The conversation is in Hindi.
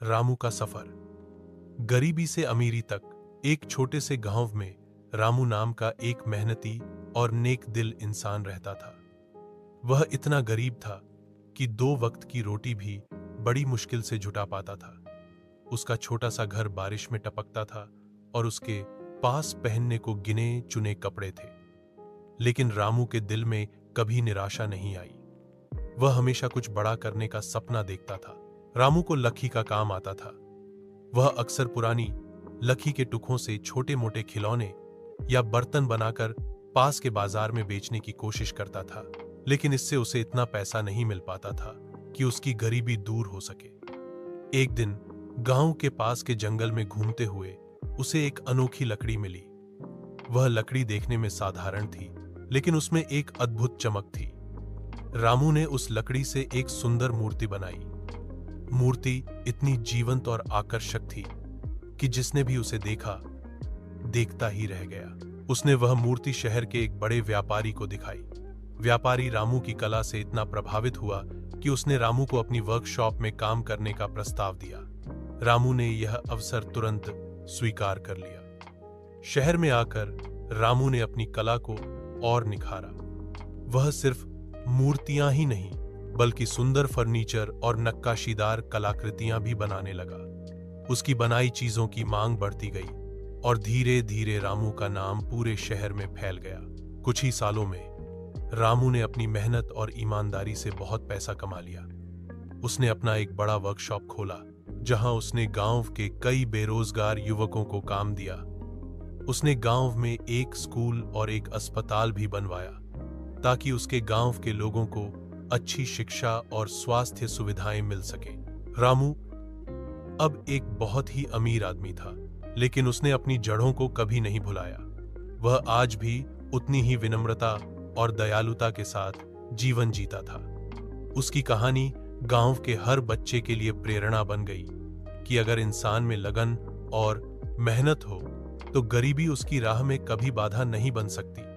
रामू का सफर। गरीबी से अमीरी तक एक छोटे से गांव में रामू नाम का एक मेहनती और नेक दिल इंसान रहता था। वह इतना गरीब था कि 2 वक्त की रोटी भी बड़ी मुश्किल से जुटा पाता था। उसका छोटा सा घर बारिश में टपकता था और उसके पास पहनने को गिने चुने कपड़े थे। लेकिन रामू के दिल में कभी निराशा नहीं आई। वह हमेशा कुछ बड़ा करने का सपना देखता था। रामू को लकड़ी का काम आता था। वह अक्सर पुरानी लकड़ी के टुकड़ों से छोटे मोटे खिलौने या बर्तन बनाकर पास के बाजार में बेचने की कोशिश करता था, लेकिन इससे उसे इतना पैसा नहीं मिल पाता था कि उसकी गरीबी दूर हो सके। एक दिन गांव के पास के जंगल में घूमते हुए उसे एक अनोखी लकड़ी मिली। वह लकड़ी देखने में साधारण थी, लेकिन उसमें एक अद्भुत चमक थी। रामू ने उस लकड़ी से एक सुंदर मूर्ति बनाई। मूर्ति इतनी जीवंत और आकर्षक थी कि जिसने भी उसे देखता ही रह गया। उसने वह मूर्ति शहर के एक बड़े व्यापारी को दिखाई। व्यापारी रामू की कला से इतना प्रभावित हुआ कि उसने रामू को अपनी वर्कशॉप में काम करने का प्रस्ताव दिया। रामू ने यह अवसर तुरंत स्वीकार कर लिया। शहर में आकर रामू ने अपनी कला को और निखारा। वह सिर्फ मूर्तियां ही नहीं, बल्कि सुंदर फर्नीचर और नक्काशीदार कलाकृतियां भी बनाने लगा। उसकी बनाई चीजों की मांग बढ़ती गई और धीरे धीरे रामू का नाम पूरे शहर में फैल गया। कुछ ही सालों में रामू ने अपनी मेहनत और ईमानदारी से बहुत पैसा कमा लिया। उसने अपना एक बड़ा वर्कशॉप खोला, जहां उसने गांव के कई बेरोजगार युवकों को काम दिया। उसने गांव में एक स्कूल और एक अस्पताल भी बनवाया, ताकि उसके गांव के लोगों को अच्छी शिक्षा और स्वास्थ्य सुविधाएं मिल सके। रामू अब एक बहुत ही अमीर आदमी था, लेकिन उसने अपनी जड़ों को कभी नहीं भुलाया। वह आज भी उतनी ही विनम्रता और दयालुता के साथ जीवन जीता था। उसकी कहानी गांव के हर बच्चे के लिए प्रेरणा बन गई कि अगर इंसान में लगन और मेहनत हो तो गरीबी उसकी राह में कभी बाधा नहीं बन सकती।